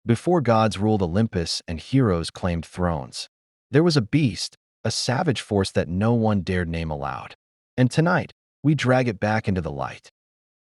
Before gods ruled Olympus and heroes claimed thrones, there was a beast, a savage force that no one dared name aloud. And tonight, we drag it back into the light.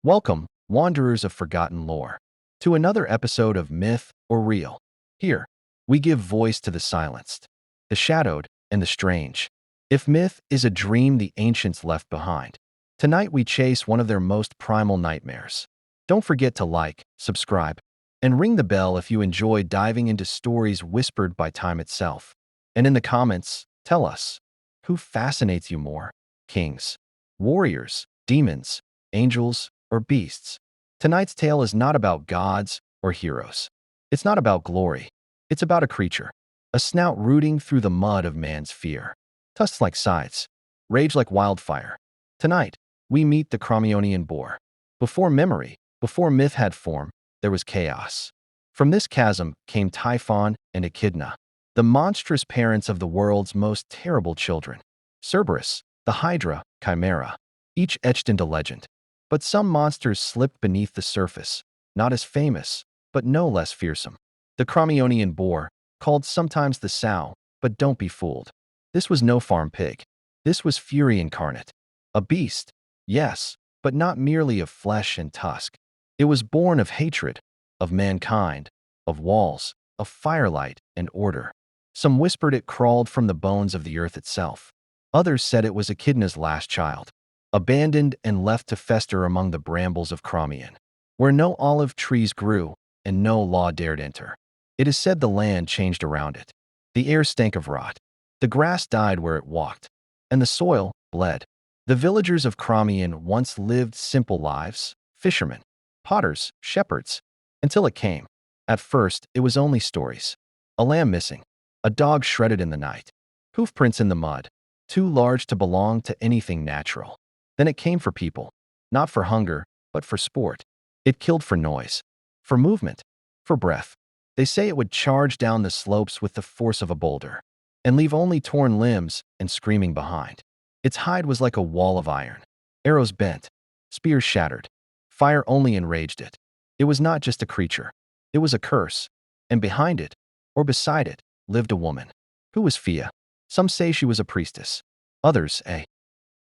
Welcome, wanderers of forgotten lore, to another episode of Myth or Real. Here, we give voice to the silenced, the shadowed, and the strange. If myth is a dream the ancients left behind, tonight we chase one of their most primal nightmares. Don't forget to like, subscribe, and ring the bell if you enjoy diving into stories whispered by time itself. And in the comments, tell us, who fascinates you more? Kings, warriors, demons, angels, or beasts? Tonight's tale is not about gods or heroes. It's not about glory. It's about a creature, a snout rooting through the mud of man's fear. Tusks like scythes, rage like wildfire. Tonight, we meet the Crommyonian Boar. Before memory, before myth had form, there was chaos. From this chasm came Typhon and Echidna, the monstrous parents of the world's most terrible children. Cerberus, the Hydra, Chimera, each etched into legend. But some monsters slipped beneath the surface, not as famous, but no less fearsome. The Crommyonian Boar, called sometimes the Sow, but don't be fooled. This was no farm pig. This was fury incarnate. A beast, yes, but not merely of flesh and tusk. It was born of hatred, of mankind, of walls, of firelight and order. Some whispered it crawled from the bones of the earth itself. Others said it was Echidna's last child, abandoned and left to fester among the brambles of Crommyon, where no olive trees grew and no law dared enter. It is said the land changed around it. The air stank of rot. The grass died where it walked, and the soil bled. The villagers of Crommyon once lived simple lives, fishermen, potters, shepherds, until it came. At first, it was only stories. A lamb missing, a dog shredded in the night, hoofprints in the mud, too large to belong to anything natural. Then it came for people, not for hunger, but for sport. It killed for noise, for movement, for breath. They say it would charge down the slopes with the force of a boulder, and leave only torn limbs and screaming behind. Its hide was like a wall of iron. Arrows bent, spears shattered. Fire only enraged it. It was not just a creature. It was a curse. And behind it, or beside it, lived a woman. Who was Fia? Some say she was a priestess. Others, a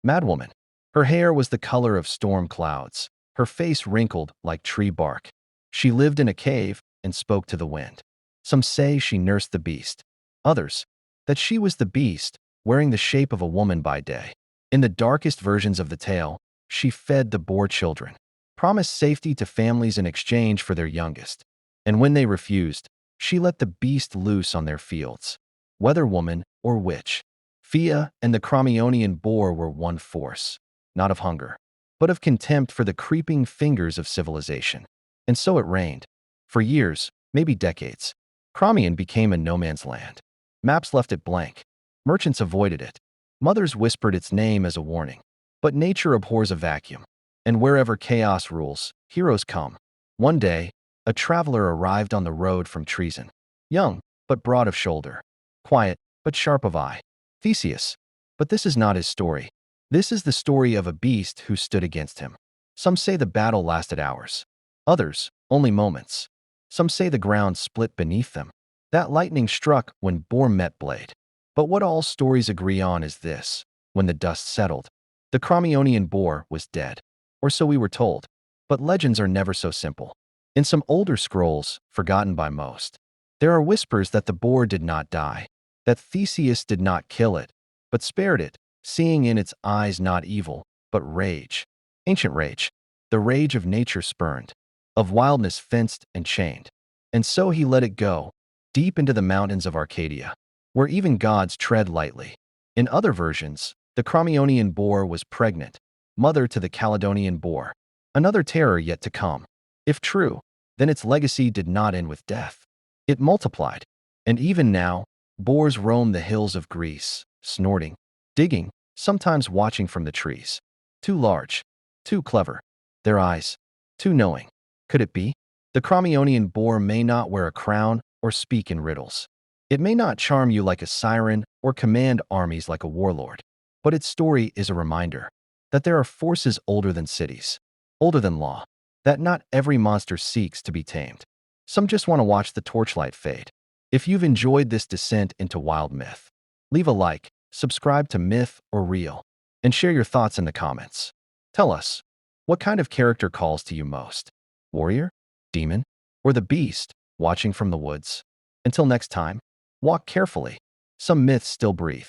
madwoman. Her hair was the color of storm clouds. Her face wrinkled like tree bark. She lived in a cave and spoke to the wind. Some say she nursed the beast. Others, that she was the beast, wearing the shape of a woman by day. In the darkest versions of the tale, she fed the boar children, promised safety to families in exchange for their youngest. And when they refused, she let the beast loose on their fields. Whether woman or witch, Fia and the Crommyonian Boar were one force, not of hunger, but of contempt for the creeping fingers of civilization. And so it reigned. For years, maybe decades, Crommyon became a no-man's land. Maps left it blank. Merchants avoided it. Mothers whispered its name as a warning. But nature abhors a vacuum. And wherever chaos rules, heroes come. One day, a traveler arrived on the road from Treason. Young, but broad of shoulder. Quiet, but sharp of eye. Theseus. But this is not his story. This is the story of a beast who stood against him. Some say the battle lasted hours. Others, only moments. Some say the ground split beneath them. That lightning struck when boar met blade. But what all stories agree on is this: when the dust settled, the Crommyonian Boar was dead. Or so we were told. But legends are never so simple. In some older scrolls, forgotten by most, there are whispers that the boar did not die, that Theseus did not kill it, but spared it, seeing in its eyes not evil, but rage. Ancient rage. The rage of nature spurned, of wildness fenced and chained. And so he let it go, deep into the mountains of Arcadia, where even gods tread lightly. In other versions, the Crommyonian Boar was pregnant, mother to the Caledonian Boar, another terror yet to come. If true, then its legacy did not end with death. It multiplied, and even now, boars roam the hills of Greece, snorting, digging, sometimes watching from the trees. Too large, too clever, their eyes, too knowing. Could it be? The Crommyonian Boar may not wear a crown or speak in riddles. It may not charm you like a siren or command armies like a warlord, but its story is a reminder that there are forces older than cities, older than law, that not every monster seeks to be tamed. Some just want to watch the torchlight fade. If you've enjoyed this descent into wild myth, leave a like, subscribe to Myth or Real, and share your thoughts in the comments. Tell us, what kind of character calls to you most? Warrior? Demon? Or the beast watching from the woods? Until next time, walk carefully. Some myths still breathe.